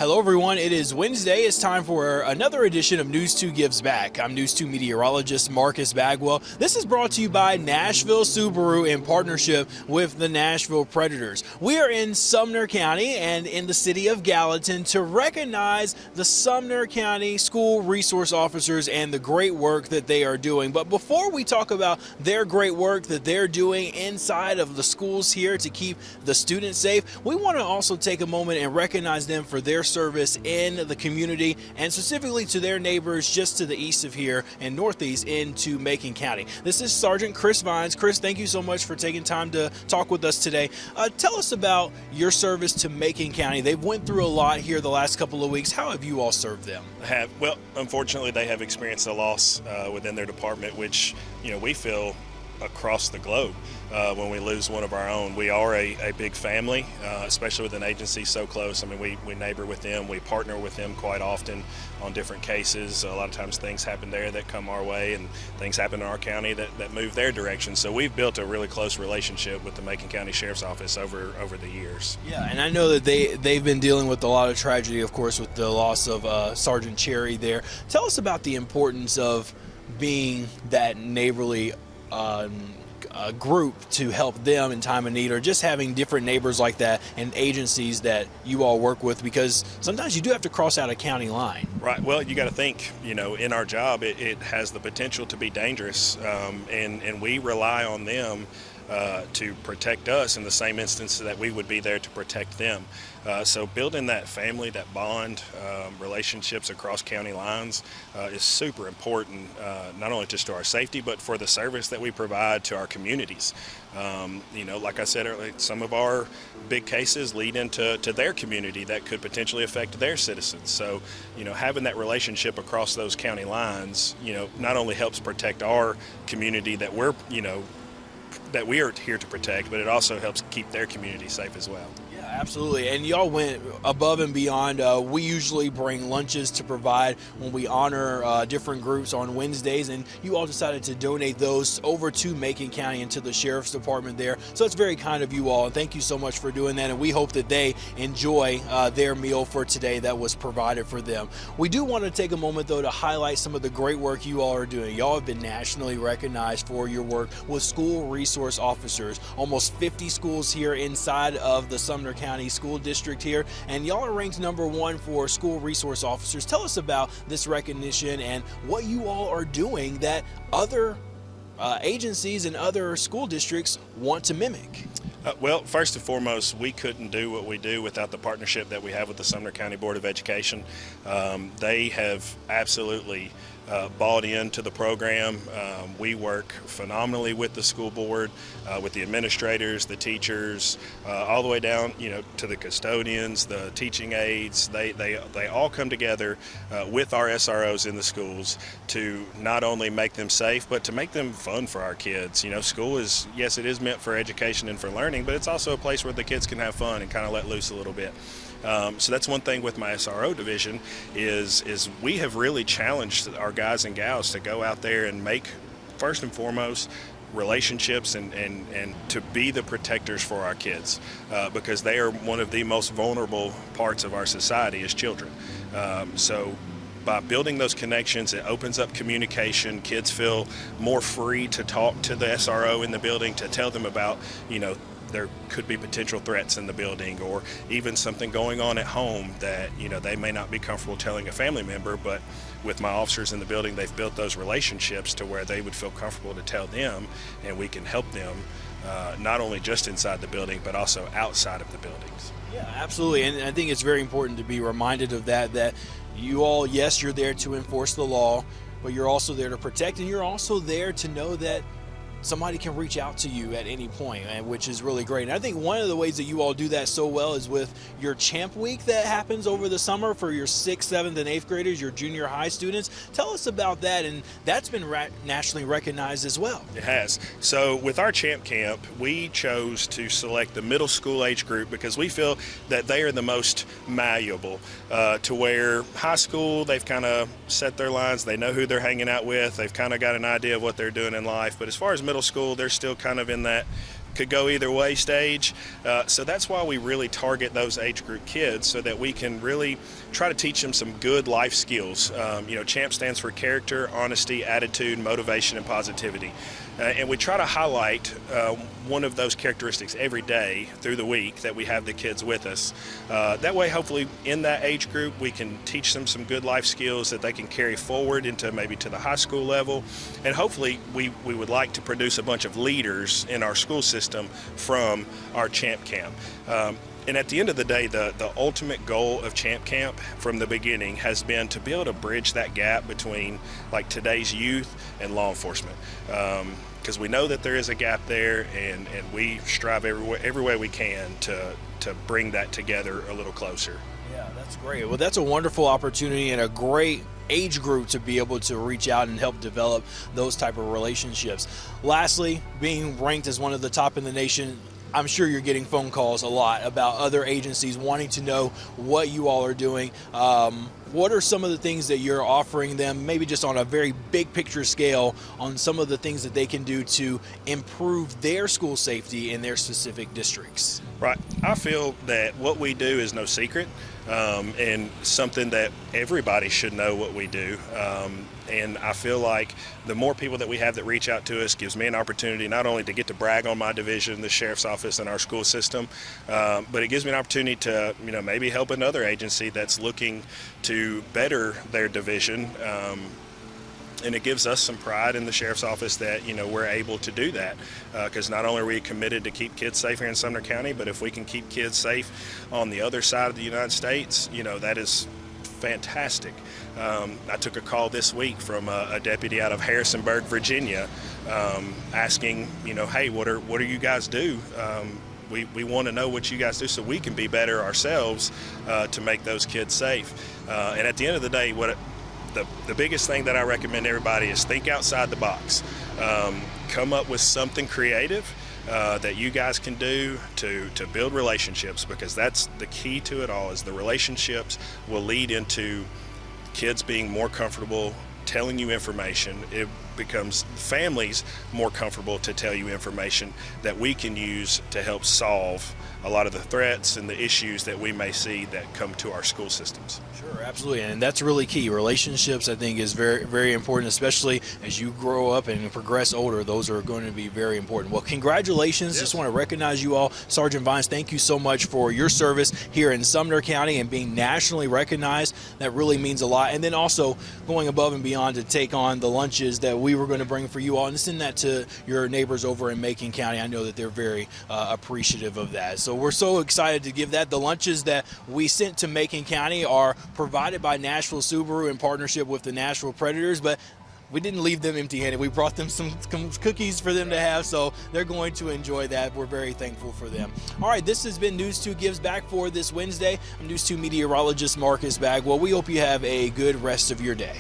Hello everyone, it is Wednesday. It's time for another edition of News 2 Gives Back. I'm News 2 meteorologist Marcus Bagwell. This is brought to you by Nashville Subaru in partnership with the Nashville Predators. We are in Sumner County and in the city of Gallatin to recognize the Sumner County school resource officers and the great work that they are doing. But before we talk about their great work that they're doing inside of the schools here to keep the students safe, we want to also take a moment and recognize them for their service in the community and specifically to their neighbors just to the east of here and northeast into Macon County. This is Sergeant Chris Vines. Chris, thank you so much for taking time to talk with us today. Tell us about your service to Macon County. They've went through a lot here the last couple of weeks. How have you all served them? Well, unfortunately, they have experienced a loss within their department, which we feel across the globe when we lose one of our own. We are a big family, especially with an agency so close. I mean, we neighbor with them, we partner with them quite often on different cases. A lot of times things happen there that come our way, and things happen in our county that move their direction. So we've built a really close relationship with the Macon County Sheriff's Office over the years. Yeah, and I know that they've been dealing with a lot of tragedy, of course, with the loss of Sergeant Cherry there. Tell us about the importance of being that neighborly group to help them in time of need, or just having different neighbors like that and agencies that you all work with, because sometimes you do have to cross out a county line. Right. Well, you got to think, in our job, it has the potential to be dangerous, and we rely on them to protect us in the same instance that we would be there to protect them. So building that family, that bond, relationships across county lines is super important, not only just to our safety, but for the service that we provide to our communities. Like I said earlier, some of our big cases lead into their community that could potentially affect their citizens. So, having that relationship across those county lines, not only helps protect our community that we are here to protect, but it also helps keep their community safe as well. Yeah, absolutely. And y'all went above and beyond. We usually bring lunches to provide when we honor different groups on Wednesdays, and you all decided to donate those over to Macon County and to the Sheriff's Department there. So it's very kind of you all, and thank you so much for doing that, and we hope that they enjoy their meal for today that was provided for them. We do want to take a moment, though, to highlight some of the great work you all are doing. Y'all have been nationally recognized for your work with school resource officers. Almost 50 schools here inside of the Sumner County School District here, and y'all are ranked #1 for school resource officers. Tell us about this recognition and what you all are doing that other agencies and other school districts want to mimic. Well, first and foremost, we couldn't do what we do without the partnership that we have with the Sumner County Board of Education. They have absolutely bought into the program. We work phenomenally with the school board, with the administrators, the teachers, all the way down, to the custodians, the teaching aides. They all come together with our SROs in the schools to not only make them safe, but to make them fun for our kids. School is, yes, it is meant for education and for learning, but it's also a place where the kids can have fun and kind of let loose a little bit. So that's one thing with my SRO division is we have really challenged our guys and gals to go out there and make, first and foremost, relationships and to be the protectors for our kids, because they are one of the most vulnerable parts of our society as children. So by building those connections, it opens up communication. Kids feel more free to talk to the SRO in the building, to tell them about, there could be potential threats in the building, or even something going on at home that they may not be comfortable telling a family member. But with my officers in the building, they've built those relationships to where they would feel comfortable to tell them, and we can help them not only just inside the building but also outside of the buildings. Yeah, absolutely. And I think it's very important to be reminded of that you all, yes, you're there to enforce the law, but you're also there to protect, and you're also there to know that somebody can reach out to you at any point, which is really great. And I think one of the ways that you all do that so well is with your Champ Week that happens over the summer for your 6th, 7th, and 8th graders, your junior high students. Tell us about that, and that's been nationally recognized as well. It has. So with our Champ Camp, we chose to select the middle school age group because we feel that they are the most malleable, to where high school, they've kind of set their lines, they know who they're hanging out with, they've kind of got an idea of what they're doing in life. But as far as middle school, they're still kind of in that could go either way stage. So that's why we really target those age group kids, so that we can really try to teach them some good life skills. CHAMP stands for character, honesty, attitude, motivation, and positivity. And we try to highlight one of those characteristics every day through the week that we have the kids with us. That way, hopefully, in that age group, we can teach them some good life skills that they can carry forward into maybe to the high school level. And hopefully, we would like to produce a bunch of leaders in our school system from our CHAMP camp. And at the end of the day, the ultimate goal of CHAMP Camp from the beginning has been to be able to bridge that gap between like today's youth and law enforcement. Because we know that there is a gap there, and we strive every way we can to bring that together a little closer. Yeah, that's great. Well, that's a wonderful opportunity and a great age group to be able to reach out and help develop those type of relationships. Lastly, being ranked as one of the top in the nation, I'm sure you're getting phone calls a lot about other agencies wanting to know what you all are doing. What are some of the things that you're offering them, maybe just on a very big picture scale, on some of the things that they can do to improve their school safety in their specific districts? Right. I feel that what we do is no secret, and something that everybody should know what we do. And I feel like the more people that we have that reach out to us gives me an opportunity not only to get to brag on my division, the sheriff's office, and our school system, but it gives me an opportunity to, maybe help another agency that's looking to better their division. And it gives us some pride in the sheriff's office that, we're able to do that, because not only are we committed to keep kids safe here in Sumner County, but if we can keep kids safe on the other side of the United States, that is fantastic. I took a call this week from a deputy out of Harrisonburg, Virginia, asking, hey, what are you guys do? We want to know what you guys do so we can be better ourselves to make those kids safe. And at the end of the day, the biggest thing that I recommend everybody is think outside the box. Come up with something creative that you guys can do to build relationships, because that's the key to it all. Is the relationships will lead into kids being more comfortable telling you information. It becomes families more comfortable to tell you information that we can use to help solve a lot of the threats and the issues that we may see that come to our school systems. Sure, absolutely, and that's really key. Relationships, I think, is very, very important, especially as you grow up and progress older. Those are going to be very important. Well, congratulations. Yes. Just want to recognize you all. Sergeant Vines, thank you so much for your service here in Sumner County and being nationally recognized. That really means a lot. And then also going above and beyond to take on the lunches that we were going to bring for you all and send that to your neighbors over in Macon County. I know that they're very appreciative of that. So we're so excited to give that. The lunches that we sent to Macon County are provided by Nashville Subaru in partnership with the Nashville Predators, but we didn't leave them empty-handed. We brought them some cookies for them to have, so they're going to enjoy that. We're very thankful for them. All right, this has been News 2 Gives Back for this Wednesday. I'm News 2 meteorologist Marcus Bagwell. We hope you have a good rest of your day.